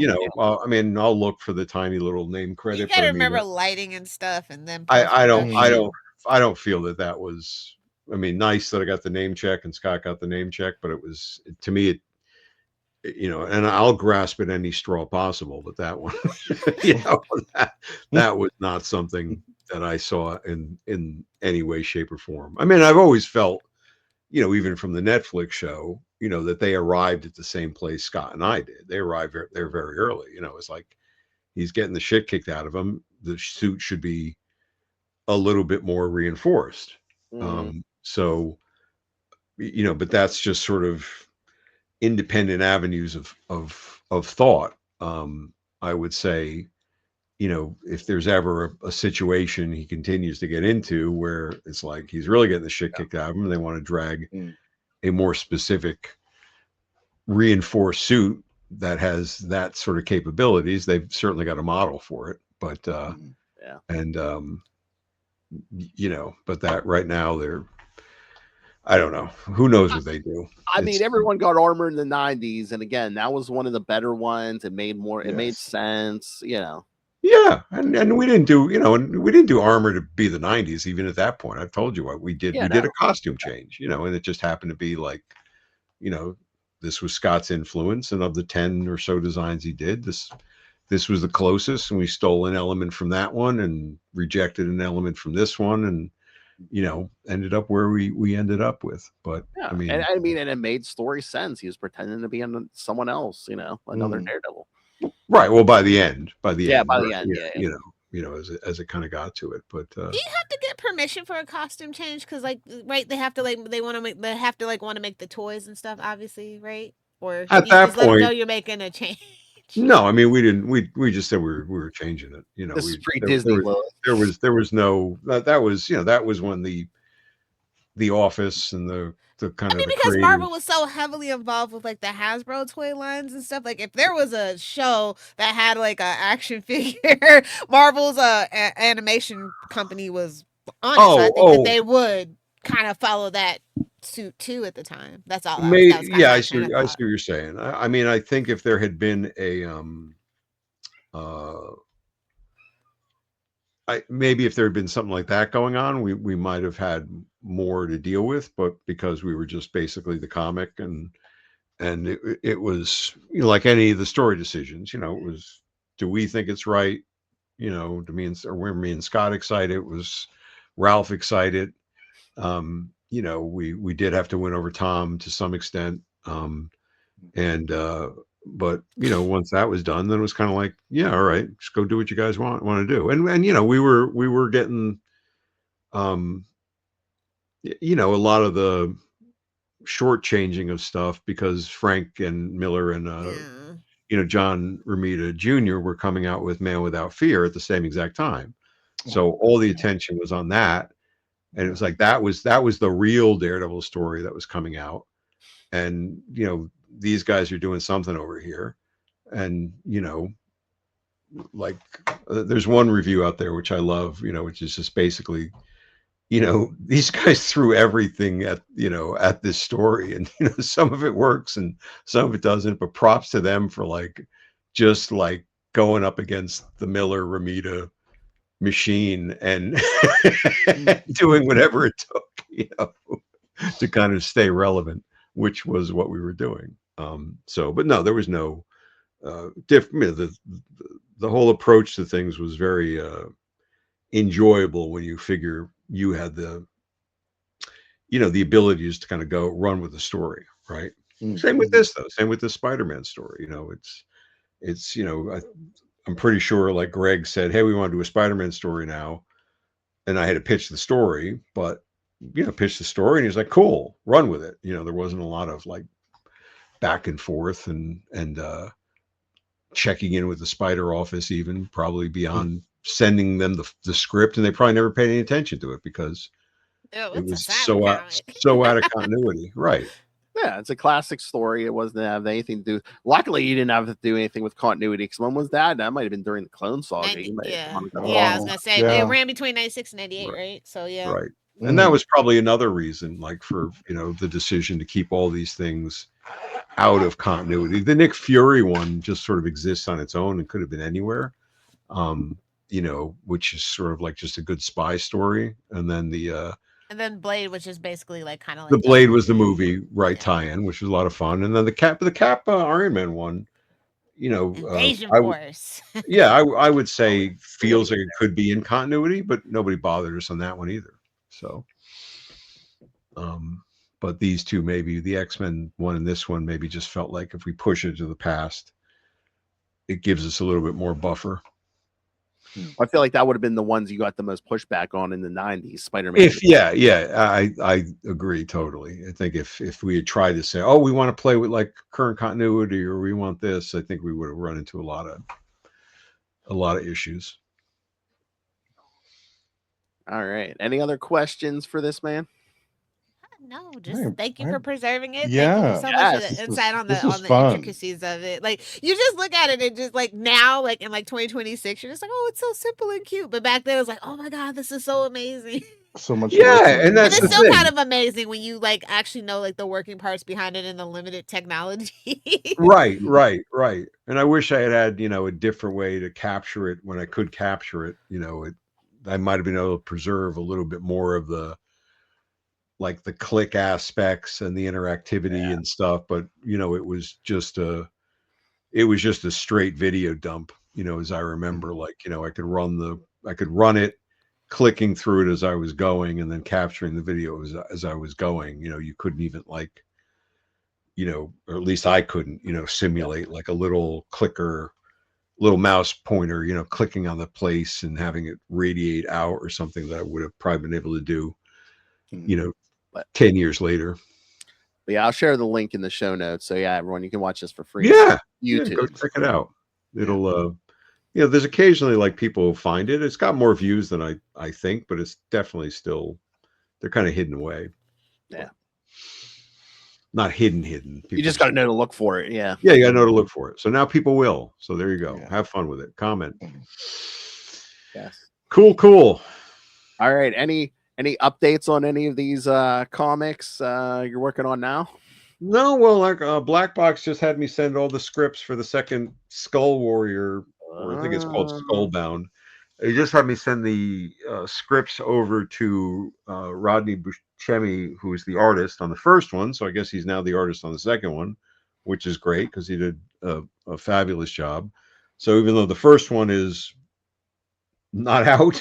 I'll look for the tiny little name credit. You gotta remember lighting and stuff, and then I don't feel that was. I mean, nice that I got the name check and Scott got the name check, but it was, to me, and I'll grasp at any straw possible, but that one, that was not something that I saw in any way, shape, or form. I mean, I've always felt, even from the Netflix show, that they arrived at the same place Scott and I did. They arrived there very early. It's like he's getting the shit kicked out of him. The suit should be a little bit more reinforced. So, but that's just sort of independent avenues of thought. I would say, if there's ever a situation he continues to get into where it's like he's really getting the shit kicked out of him, and they want to drag a more specific reinforced suit that has that sort of capabilities, they've certainly got a model for it. But but that right now I don't know. Who knows what they do? I mean, everyone got armor in the 90s, and again, that was one of the better ones. It made it made sense, Yeah, and we didn't do armor to be the 90s. Even at that point, I've told you what we did. We did a costume change, and it just happened to be like, this was Scott's influence, and of the 10 or so designs he did, this was the closest, and we stole an element from that one and rejected an element from this one, and ended up where we ended up with. But and it made story sense. He was pretending to be someone else, another Daredevil. Right. Well, by the end, as it kind of got to it. But do you have to get permission for a costume change? Because they have to want to make the toys and stuff, obviously, right? or At you that just let them know point, you're making a change? no, I mean we didn't. We just said we were changing it. You know, This is we pre-Disney, Lilith. there was no that was that was when the Office and the kind I of mean, the because Marvel creators. was so heavily involved with like the Hasbro toy lines and stuff. Like, if there was a show that had like a action figure, Marvel's animation company was on it. So I think that Oh, they would kind of follow that suit too at the time. That's all. That was kind of yeah, my train of I see thought. what you're saying. I mean, I think if there had been a uh maybe if there had been something like that going on, we might have had more to deal with, but because we were just basically the comic, and it was like any of the story decisions, it was, do we think it's right? Do me and or were me and Scott excited? Was Ralph excited? We did have to win over Tom to some extent. And but once that was done, then it was kind of like, yeah, all right, just go do what you guys want to do. And we were getting um a lot of the shortchanging of stuff because Frank and Miller and Yeah. John Romita Jr. were coming out with Man Without Fear at the same exact time. So Oh, all the yeah. attention was on that. And it was like that was the real Daredevil story that was coming out. And these guys are doing something over here. And like there's one review out there which I love, which is just basically these guys threw everything at this story, and some of it works and some of it doesn't, but props to them for just going up against the Miller Romita machine and doing whatever it took to kind of stay relevant, which was what we were doing. But no, there was no different. The whole approach to things was very enjoyable when you figure you had the ability just to kind of go run with the story, right? Same with this though. Same with the Spider-Man story. It's I'm pretty sure like Greg said, hey, we want to do a Spider-Man story now, and I had to pitch the story, but pitch the story, and he's like, cool, run with it. There wasn't a lot of like back and forth and checking in with the Spider office, even probably beyond sending them the script, and they probably never paid any attention to it because Oh, it it's a was cyber comic. so out of continuity, right? Yeah, it's a classic story. It wasn't have anything to do. Luckily, you didn't have to do anything with continuity. Because when was that? That might have been during the Clone Saga. You might have Yeah. gone Yeah, I was Oh, gonna say it yeah. ran between 96 and 98, Right, right? So yeah. right. And that was probably another reason, like for the decision to keep all these things out of continuity. The Nick Fury one just sort of exists on its own and could have been anywhere. Which is sort of like just a good spy story. And then And then Blade, which is basically like kind of the like Blade the was the movie, right, yeah. tie-in, which was a lot of fun. And then the Cap Iron Man one, Invasion Force. yeah, I would say feels like it could be in continuity, but nobody bothered us on that one either. So, but these two, maybe the X-Men one and this one, maybe just felt like if we push it to the past, it gives us a little bit more buffer. I feel like that would have been the ones you got the most pushback on in the '90s. Spider-Man. I agree totally. I think if we had tried to say, oh, we want to play with like current continuity or we want this, I think we would have run into a lot of issues. All right. Any other questions for this man? No, just thank you for preserving it. Yeah. Thank you for so much of Yes. the insight on the fun. intricacies of it. Like, you just look at it and just like now, like in like 2026, you're just like, oh, it's so simple and cute. But back then it was like, oh my God, this is so amazing. So much. Yeah, work and into that's And the it's still thing. kind of amazing when you like actually know like the working parts behind it and the limited technology. Right. And I wish I had a different way to capture it when I could capture it. I might have been able to preserve a little bit more of the like the click aspects and the interactivity and stuff, but it was just a straight video dump, as I remember. Like, I could run it, clicking through it as I was going, and then capturing the video as I was going. You couldn't even like, or at least I couldn't, simulate like a little clicker, little mouse pointer, clicking on the place and having it radiate out or something that I would have probably been able to do, 10 years later. But yeah, I'll share the link in the show notes. So yeah, everyone, you can watch this for free. Yeah, YouTube. go check it out. It'll there's occasionally like people who find it. It's got more views than I think, but it's definitely still, they're kind of hidden away. Yeah. Not hidden. You just got to know to look for it. Yeah. Yeah, you got to know to look for it. So now people will. So there you go. Yeah. Have fun with it. Comment. Yes. Cool. All right. Any updates on any of these comics you're working on now? No, well, like Black Box just had me send all the scripts for the second Skull Warrior, or I think it's called Skullbound. They just had me send the scripts over to Rodney Buscemi, who's the artist on the first one. So I guess he's now the artist on the second one, which is great because he did a fabulous job. So even though the first one is not out,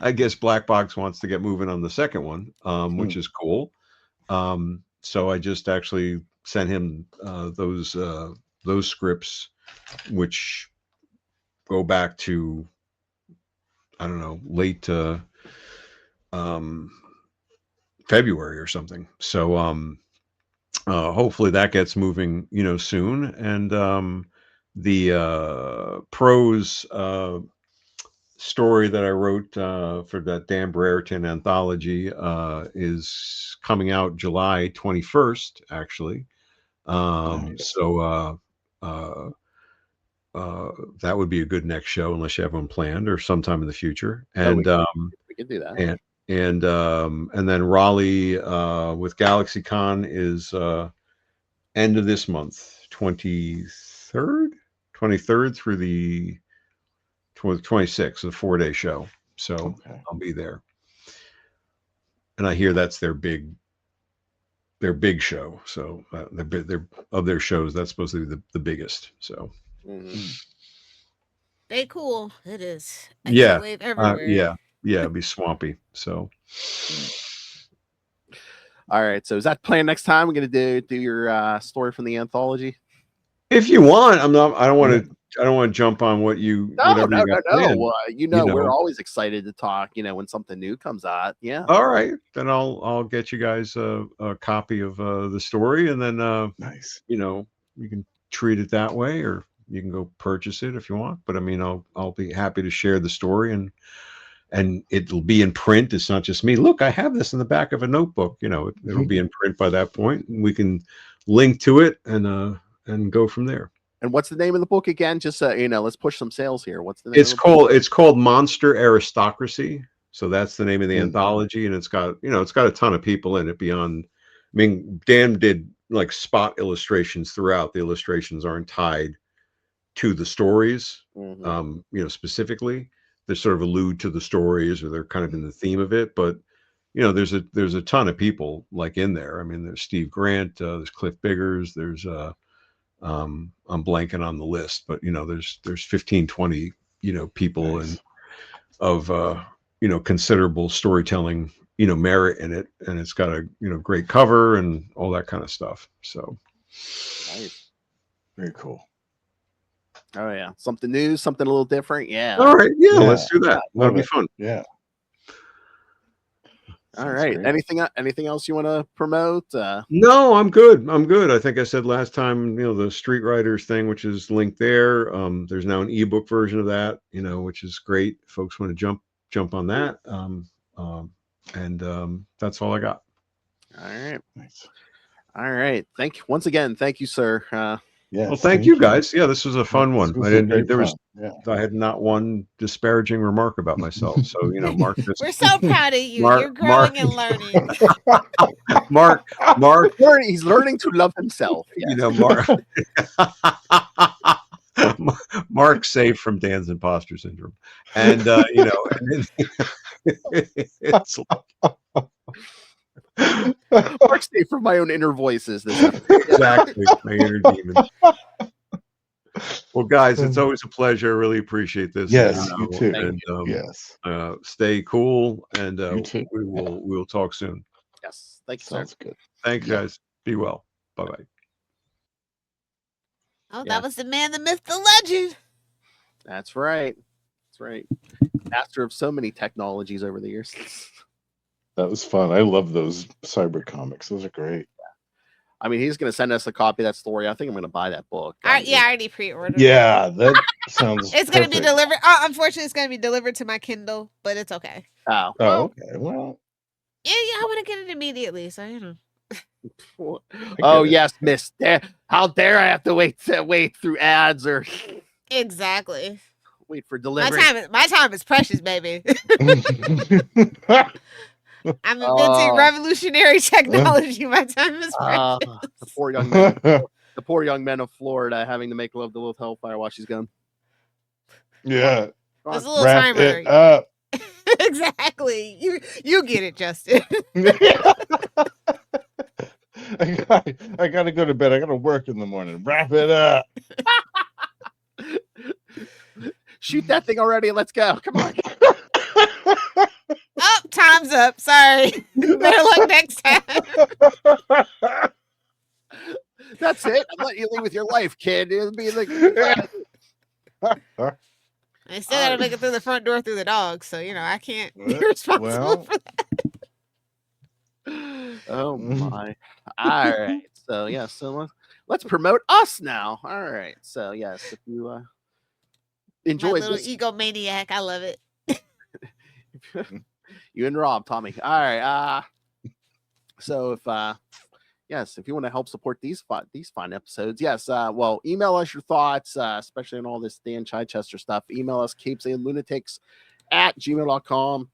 I guess Black Box wants to get moving on the second one, which is cool. So I just actually sent him those scripts, which go back to, I don't know, late February or something. So hopefully that gets moving, soon. And the prose story that I wrote for that Dan Brereton anthology is coming out July 21st, actually. Nice. So that would be a good next show, unless you have one planned or sometime in the future. And we can do that. And then Raleigh with GalaxyCon is end of this month, 23rd through the 26th, a 4-day show. So I'll be there. And I hear that's their big show. So they're of their shows, that's supposed to be the biggest. So they cool. It is. I yeah. can't wave everywhere. Yeah, it'd be swampy. So all right. So is that plan next time? We're gonna do your story from the anthology? If you want. I don't want to jump on what you. No. No. We're always excited to talk. When something new comes out. Yeah. All right, then I'll get you guys a copy of the story, and then nice. You can treat it that way, or you can go purchase it if you want. But I mean, I'll be happy to share the story, and it'll be in print. It's not just me. Look, I have this in the back of a notebook. It'll be in print by that point, and we can link to it and go from there. And what's the name of the book again? Just let's push some sales here. What's the name? It's called Monster Aristocracy. So that's the name of the anthology, and it's got a ton of people in it beyond. I mean, Dan did like spot illustrations throughout. The illustrations aren't tied to the stories, specifically. They sort of allude to the stories, or they're kind of in the theme of it. But there's a ton of people like in there. I mean, there's Steve Grant, there's Cliff Biggers, there's I'm blanking on the list, but there's 15, 20 people and of considerable storytelling merit in it, and it's got a great cover and all that kind of stuff. So nice. Very cool. Oh yeah, something new, something a little different. Yeah. All right. Yeah. Let's do that. That'll be fun. Yeah. All right. Great. Anything else you want to promote? No, I'm good. I think I said last time, the Street Riders thing, which is linked there. There's now an ebook version of that, which is great. Folks want to jump on that. And that's all I got. All right. Nice. All right. Once again. Thank you, sir. Yeah. Well, thank you guys. Yeah, this was a fun one. I had not one disparaging remark about myself. So, Mark. We're so proud of you. You're growing and learning. Mark. He's learning to love himself. Yes. Mark's saved from Dan's imposter syndrome, and it's Mark's saved from my own inner voices. Exactly, my inner demons. Well, guys, it's always a pleasure. I really appreciate this. Yes, you too. And, yes. Stay cool, and you too. we'll talk soon. Yes, thank you. Sounds good. Thanks, guys. Be well. Bye-bye. Oh, that was the man, the myth, the legend. That's right. Master of so many technologies over the years. That was fun. I love those CyberComics. Those are great. I mean, he's going to send us a copy of that story. I think I'm going to buy that book. I already pre-ordered. Yeah, that sounds. It's going to be delivered. Unfortunately, it's going to be delivered to my Kindle, but it's okay. Oh, okay. Well, yeah, I want to get it immediately. So Oh yes, Miss. How dare I have to wait through ads or exactly wait for delivery? My time is precious, baby. I'm inventing revolutionary technology. My time is precious. The poor young men of Florida having to make love to Lilith Hellfire while she's gone. Yeah, there's a little wrap timer. It up. Exactly. You get it, Justin. I gotta go to bed. I gotta work in the morning. Wrap it up. Shoot that thing already. Let's go. Come on. Oh, time's up. Sorry. Better luck next time. That's it. I'm letting you leave with your life, kid. It'll be like. I still gotta make it through the front door through the dog, so I can't be responsible for that. Oh my! All right, so let's promote us now. All right, so yes, if you enjoy my little this, egomaniac, I love it. You and Rob, Tommy. All right, so if if you want to help support these fine episodes, well, email us your thoughts, especially on all this Dan Chichester stuff. Email us CapesandLunatics@gmail.com.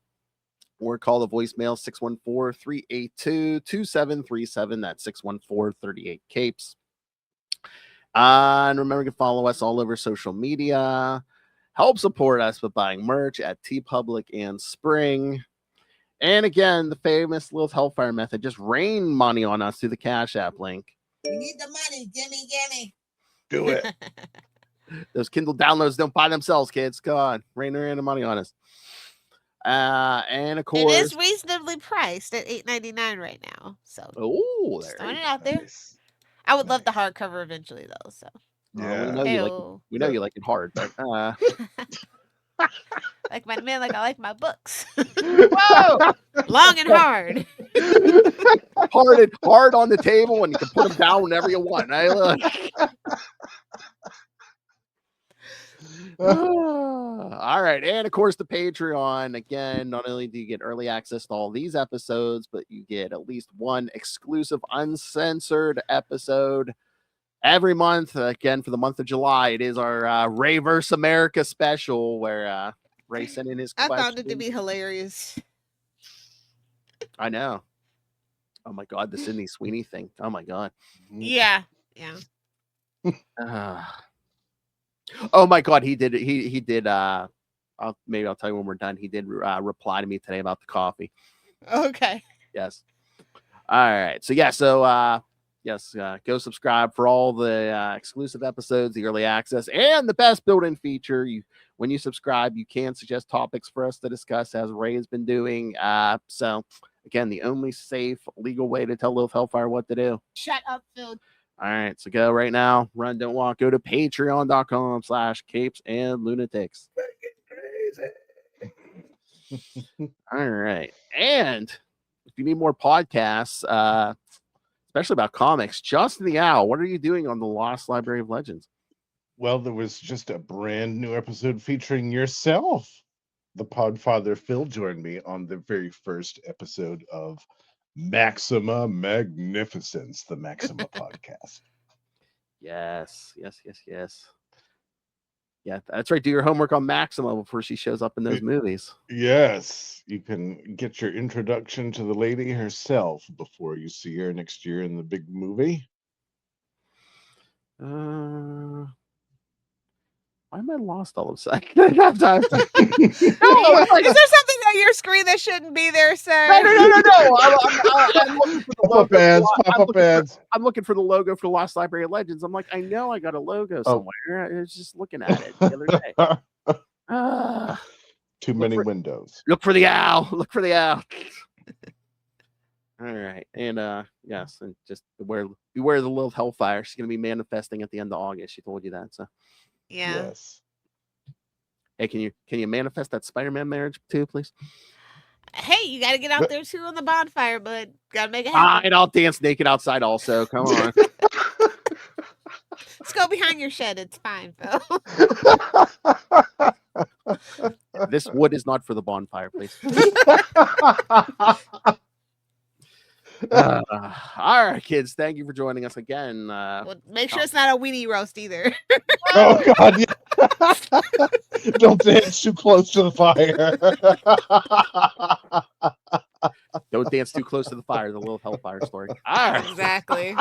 or call the voicemail 614-382-2737. That's 614-38-CAPES. And remember, you can follow us all over social media. Help support us by buying merch at TeePublic and Spring. And again, the famous Lilith Hellfire method. Just rain money on us through the Cash App link. We need the money. Gimme. Do it. Those Kindle downloads don't buy themselves, kids. Come on. Rain the money on us. And of course, it is reasonably priced at $8.99 right now. So just throwing it out there. I would love the hardcover eventually, though. So we know you like it hard, but like my man, like I like my books. Whoa! Long and hard. hard on the table, and you can put them down whenever you want. Right? Look. All right, and of course the Patreon. Again, not only do you get early access to all these episodes, but you get at least one exclusive uncensored episode every month. Again, for the month of July, it is our Ray vs. America special, where Ray sent in his question. I found it to be hilarious. I know. Oh my god, the Sydney Sweeney thing. Oh my god. Yeah. Oh my god, he did. Maybe I'll tell you when we're done. He did reply to me today about the coffee. Okay. Yes. All right. So go subscribe for all the exclusive episodes, the early access, and the best built-in feature. When you subscribe, you can suggest topics for us to discuss, as Ray has been doing. So again, the only safe, legal way to tell Lilith Hellfire what to do. Shut up, Phil. All right, so go right now. Run, don't walk. Go to patreon.com/CapesandLunatics. All right. And if you need more podcasts, especially about comics, Justin the Owl, what are you doing on the Lost Library of Legends? Well, there was just a brand new episode featuring yourself. The Podfather Phil joined me on the very first episode of Maxima Magnificence, the Maxima podcast. Yes. Yeah, that's right. Do your homework on Maxima before she shows up in those movies. Yes, you can get your introduction to the lady herself before you see her next year in the big movie. Why am I lost all of a sudden? No, is there something on your screen that shouldn't be there, sir? No. I'm looking for the logo. Pop-up ads. I'm looking for the logo for the Lost Library of Legends. I'm like, I know I got a logo somewhere. I was just looking at it the other day. Too many windows. Look for the owl. Look for the owl. All right. And yes, and just beware the Lilith Hellfire. She's gonna be manifesting at the end of August. She told you that. So yeah. Yes. Hey, can you manifest that Spider-Man marriage too, please? Hey, you gotta get out there too on the bonfire, but gotta make it happen. I'll dance naked outside also. Come on. Let's go behind your shed. It's fine, Phil. This wood is not for the bonfire, please. All right, kids. Thank you for joining us again. Well, make sure it's not a weenie roast either. Oh God! Yeah. Don't dance too close to the fire. Don't dance too close to the fire. The little hellfire story. All right. Exactly.